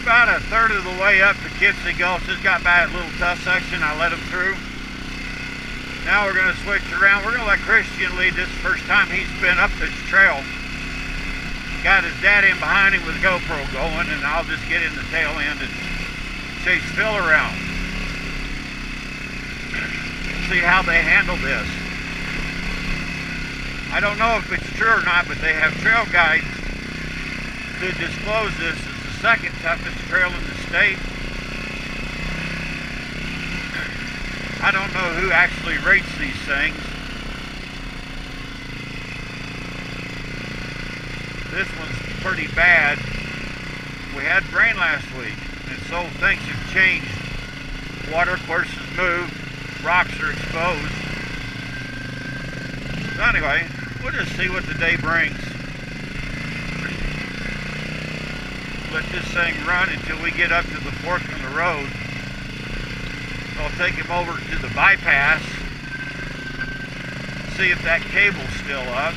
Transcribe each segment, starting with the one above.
about a third of the way up to Poughkeepsie Gulch. Just got by a little tough section. I let him through. Now we're going to switch around. We're going to let Christian lead this first time he's been up this trail. Got his dad in behind him with a GoPro going, and I'll just get in the tail end and chase Phil around. See how they handle this. I don't know if it's true or not, but they have trail guides to disclose this as the second toughest trail in the state. I don't know who actually rates these things. This one's pretty bad. We had rain last week, and so things have changed. Water courses moved, rocks are exposed. So anyway, we'll just see what the day brings. Let this thing run until we get up to the fork in the road. I'll take him over to the bypass, see if that cable's still up.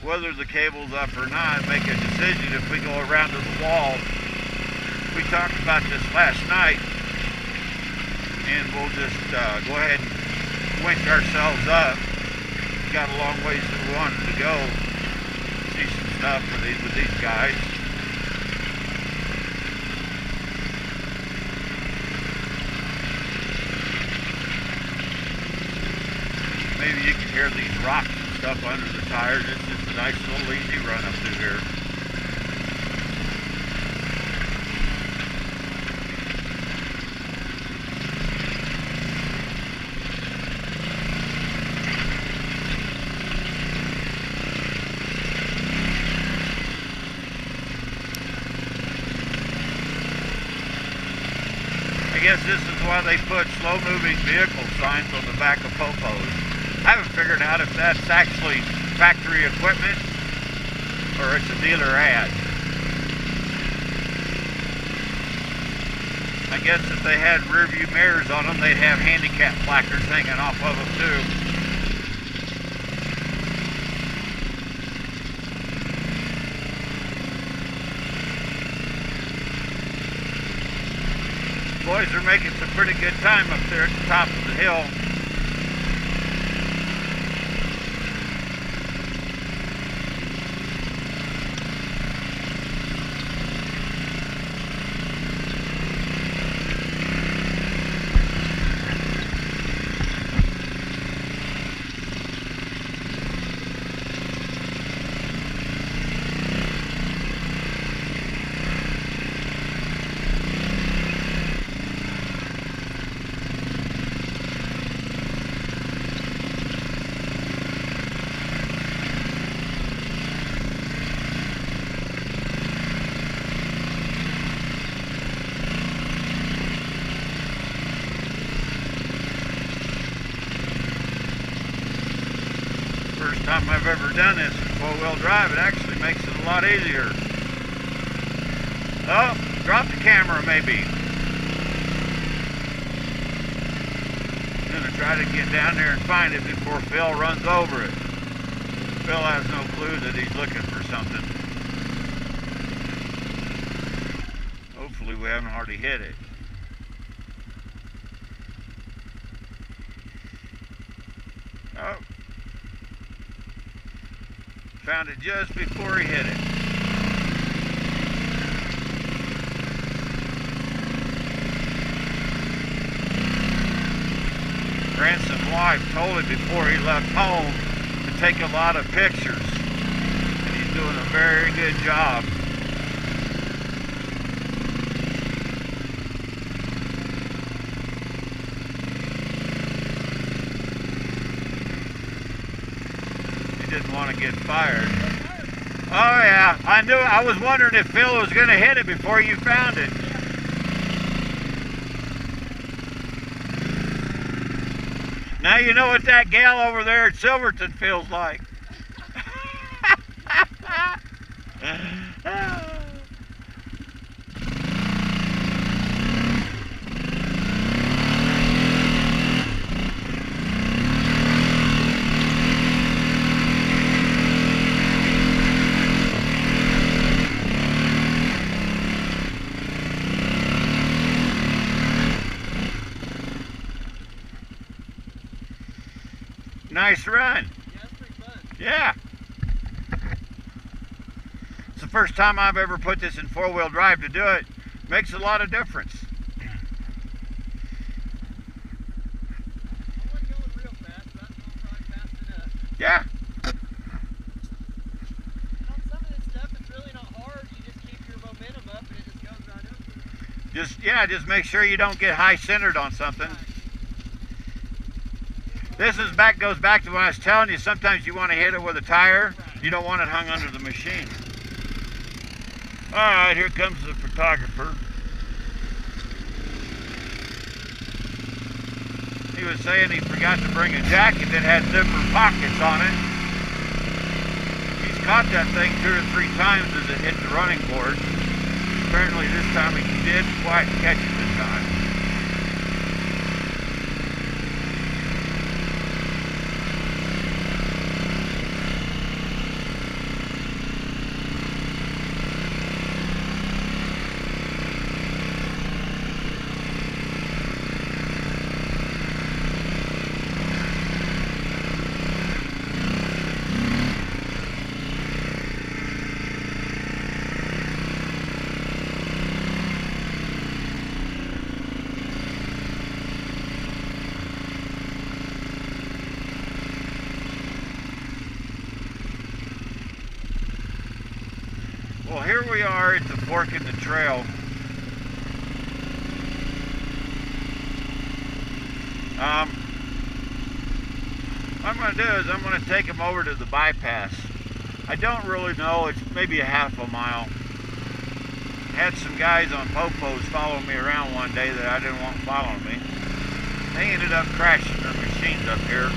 Whether the cable's up or not, make a decision if we go around to the wall. We talked about this last night, and we'll just go ahead and winch ourselves up. Got a long ways that we wanted to go. See some stuff with these guys. Maybe you can hear these rocks and stuff under the tires. It's just a nice little easy run up through here. I guess this is why they put slow-moving vehicle signs on the back of popos. I haven't figured out if that's actually factory equipment or it's a dealer ad. I guess if they had rear view mirrors on them, they'd have handicap placards hanging off of them too. Boys are making some pretty good time up there at the top of the hill. First time I've ever done this in four-wheel drive. It actually makes it a lot easier. Oh, drop the camera maybe. I'm gonna try to get down there and find it before Phil runs over it. Phil has no clue that he's looking for something. Hopefully we haven't already hit it. Oh. Found it just before he hit it. Ransom's wife told him before he left home to take a lot of pictures. And he's doing a very good job. Didn't want to get fired. Oh yeah, I knew. I was wondering if Phil was going to hit it before you found it. Now you know what that gal over there at Silverton feels like. Nice run. Yeah, that's pretty fun. Yeah. It's the first time I've ever put this in four-wheel drive. To do it makes a lot of difference. I wasn't going real fast, but that's probably fast enough. Yeah. On some of this stuff, it's really not hard. You just keep your momentum up and it just goes right over. Just make sure you don't get high centered on something. Right. Goes back to when I was telling you, sometimes you want to hit it with a tire. Right. You don't want it hung under the machine. All right, here comes the photographer. He was saying he forgot to bring a jacket that had zipper pockets on it. He's caught that thing 2 or 3 times as it hit the running board. Apparently this time he didn't quite catch it this time. Well, here we are at the fork in the trail. What I'm going to do is I'm going to take him over to the bypass. I don't really know, it's maybe a half a mile. Had some guys on popos following me around one day that I didn't want following me. They ended up crashing their machines up here.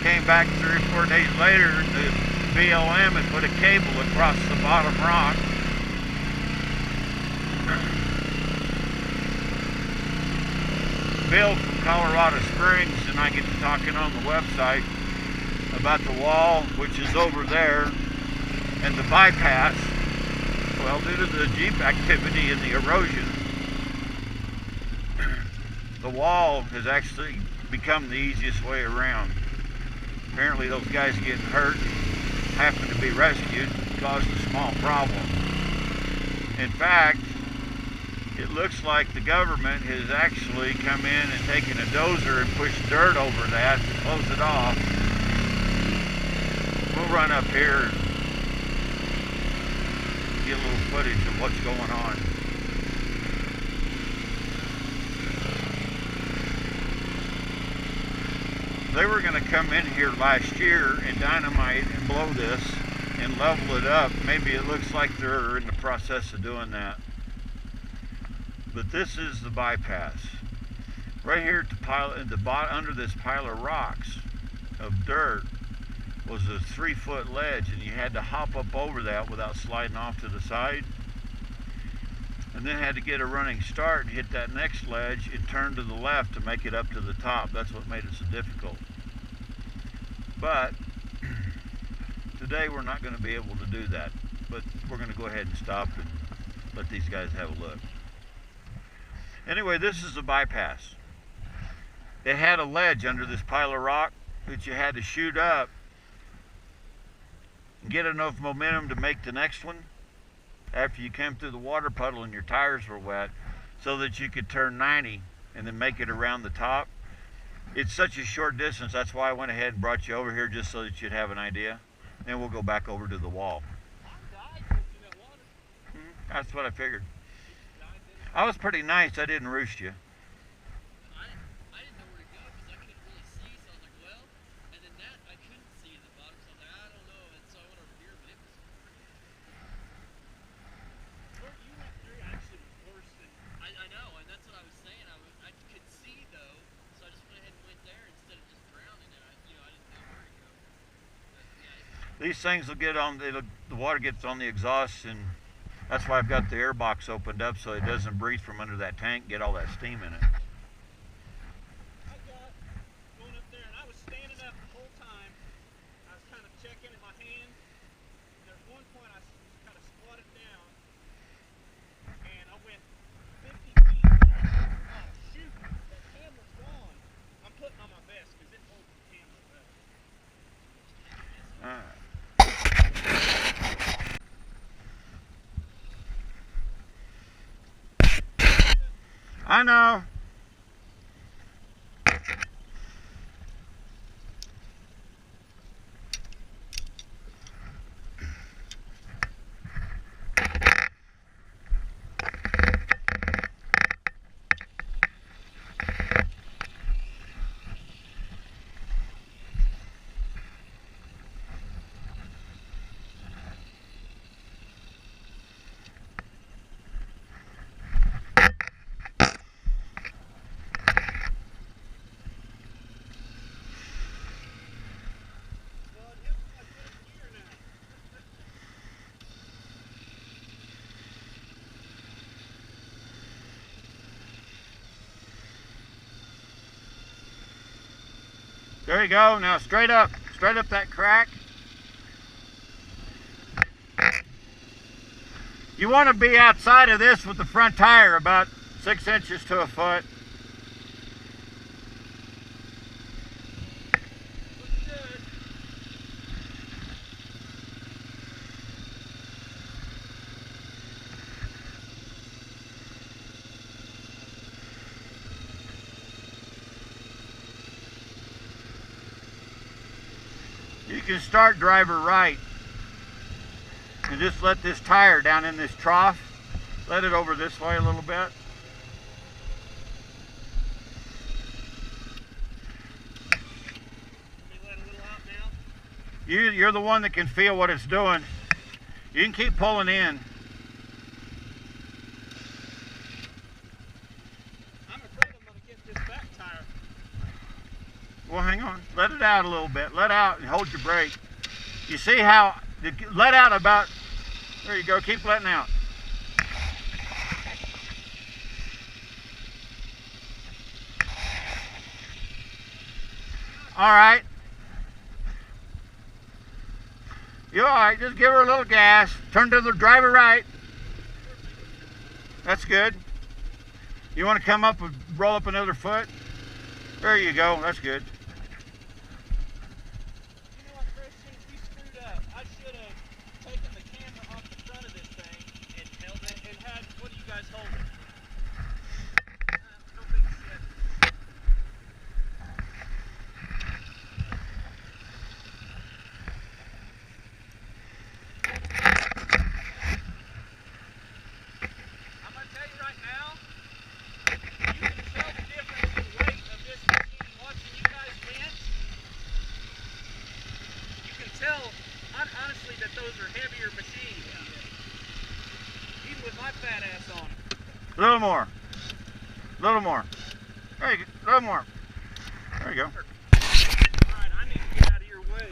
Came back 3 or 4 days later, the BLM had put a cable across the bottom rock. Bill from Colorado Springs and I get to talking on the website about the wall, which is over there, and the bypass. Well, due to the Jeep activity and the erosion, the wall has actually become the easiest way around. Apparently those guys getting hurt, having to be rescued, caused a small problem. In fact, it looks like the government has actually come in and taken a dozer and pushed dirt over that to close it off. We'll run up here and get a little footage of what's going on. They were going to come in here last year and dynamite and blow this and level it up. Maybe it looks like they're in the process of doing that. But this is the bypass. Right here at the pile, under this pile of rocks of dirt was a 3-foot ledge, and you had to hop up over that without sliding off to the side. And then had to get a running start and hit that next ledge and turn to the left to make it up to the top. That's what made it so difficult. But today we're not going to be able to do that. But we're going to go ahead and stop and let these guys have a look. Anyway, this is the bypass. It had a ledge under this pile of rock that you had to shoot up and get enough momentum to make the next one after you came through the water puddle and your tires were wet, so that you could turn 90 and then make it around the top. It's such a short distance, that's why I went ahead and brought you over here, just so that you'd have an idea. Then we'll go back over to the wall. That's what I figured. I was pretty nice, I didn't roost you. I didn't know where to go because I couldn't really see, so I was like, well, and then that I couldn't see at the bottom, so I was like, I don't know, and so I went over here, but it was where you went through actually was worse than I know, and that's what I was saying. I could see though, so I just went ahead and went there instead of just drowning, and I didn't know where to go. But, yeah, these things will get on, the water gets on the exhaust, and that's why I've got the air box opened up so it doesn't breathe from under that tank, get all that steam in it. I got going up there, and I was standing up the whole time. I was kind of checking in my hand. And there's one point I kind of squatted down, and I went 50 feet. Oh shoot, that camera's gone. I'm putting on my vest because it holds the I know. Well, it hits my fifth gear now. There you go. Now straight up that crack. You want to be outside of this with the front tire about 6 inches to a foot. Looks good. You can start driver right and just let this tire down in this trough. Let it over this way a little bit. Let me let a little out now. You're the one that can feel what it's doing. You can keep pulling in. I'm afraid I'm going to get this back tire. Well, hang on. Let it out a little bit. Let out and hold your brake. You see how, let out about, there you go, keep letting out. All right. You're all right. Just give her a little gas. Turn to the driver right. That's good. You want to come up and roll up another foot? There you go. That's good. You know what, Christian? We screwed up. I should have taken the camera off the front of this thing and held it and had, what do you guys hold it? No big shit. I'm going to tell you right now, you can tell the difference in weight of this machine watching you guys bench. You can tell, honestly, that those are heavier machines. Even with my fat ass on it. A little more. A little more. There you go. A little more. There you go. Alright, I need to get out of your way.